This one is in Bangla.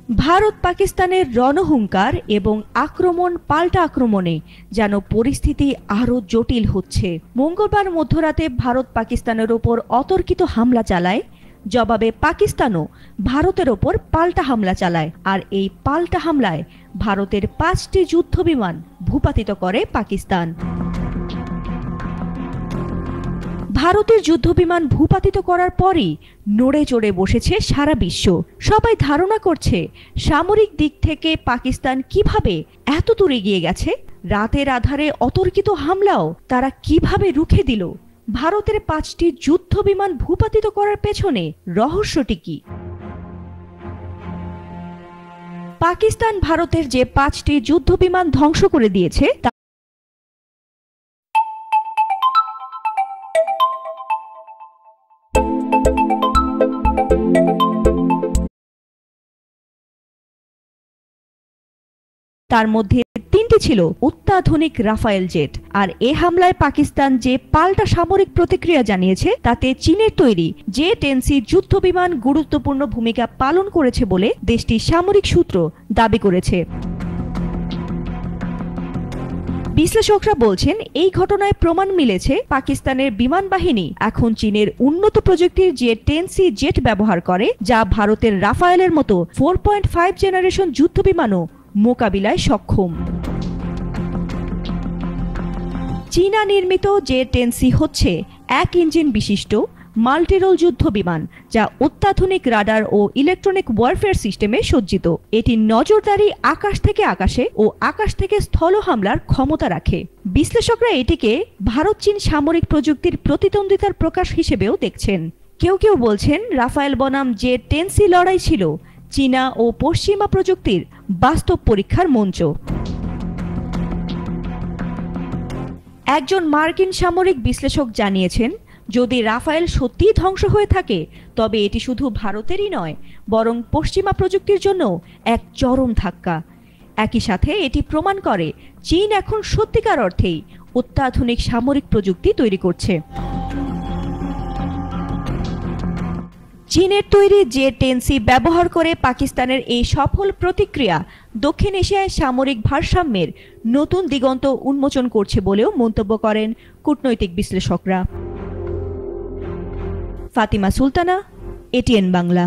ভারত পাকিস্তানের রণহুঙ্কার এবং আক্রমণ পাল্টা আক্রমণে যেন পরিস্থিতি আরও জটিল হচ্ছে। মঙ্গলবার মধ্যরাতে ভারত পাকিস্তানের ওপর অতর্কিত হামলা চালায়। জবাবে পাকিস্তানও ভারতের ওপর পাল্টা হামলা চালায়, আর এই পাল্টা হামলায় ভারতের 5টি যুদ্ধবিমান ভূপাতিত করে পাকিস্তান। ভারতের যুদ্ধবিমান ভূপাতিত করার পরই নড়ে চড়ে বসেছে সারা বিশ্ব। সবাই ধারণা করছে সামরিক দিক থেকে পাকিস্তান কিভাবে এত দূর এগিয়ে গেছে। রাতের আধারে অতর্কিত হামলাও তারা কিভাবে রুখে দিল। ভারতের 5টি যুদ্ধবিমান ভূপাতিত করার পেছনে রহস্যটি কি? পাকিস্তান ভারতের যে 5টি যুদ্ধবিমান ধ্বংস করে দিয়েছে তার মধ্যে 3টি ছিল অত্যাধুনিক রাফায়েল জেট। আর এ হামলায় পাকিস্তান যে পাল্টা সামরিক প্রতিক্রিয়া জানিয়েছে তাতে চীনের তৈরি J-10C যুদ্ধবিমান গুরুত্বপূর্ণ ভূমিকা পালন করেছে বলে দেশটির সামরিক সূত্র দাবি করেছে। বিশ্লেষকরা বলছেন এই ঘটনায় প্রমাণ মিলেছে পাকিস্তানের বিমান বাহিনী এখন চীনের উন্নত প্রযুক্তির J-10C জেট ব্যবহার করে, যা ভারতের রাফায়েলের মতো 4.5 জেনারেশন যুদ্ধবিমানও মোকাবিলায় সক্ষম। চীনা নির্মিত J-10C হচ্ছে 1 ইঞ্জিন বিশিষ্ট মাল্টিরোল যুদ্ধবিমান, যা অত্যাধুনিক রাডার ও ইলেকট্রনিক ওয়ারফেয়ার সিস্টেমে সজ্জিত। এটি নজরদারি আকাশ থেকে আকাশে ও আকাশ থেকে স্থল হামলার ক্ষমতা রাখে। বিশ্লেষকরা এটিকে ভারত চীন সামরিক প্রযুক্তির প্রতিদ্বন্দ্বিতার প্রকাশ হিসেবেও দেখছেন। কেউ কেউ বলছেন রাফায়েল বনাম J-10C লড়াই ছিল চীনা ও পশ্চিমা প্রযুক্তির বাস্তব পরীক্ষার মঞ্চ। একজন মার্কিন সামরিক বিশ্লেষক জানিয়েছেন, যদি রাফায়েল সত্যিই ধ্বংস হয়ে থাকে তবে এটি শুধু ভারতেরই নয়, বরং পশ্চিমা প্রযুক্তির জন্য এক চরম ধাক্কা। একই সাথে এটি প্রমাণ করে চীন এখন সত্যিকার অর্থেই অত্যাধুনিক সামরিক প্রযুক্তি তৈরি করছে। চীনের তৈরি J-10C ব্যবহার করে পাকিস্তানের এই সফল প্রতিক্রিয়া দক্ষিণ এশিয়ায় সামরিক ভারসাম্যের নতুন দিগন্ত উন্মোচন করছে বলেও মন্তব্য করেন কূটনৈতিক বিশ্লেষকরা। ফাতিমা সুলতানা, ATN বাংলা।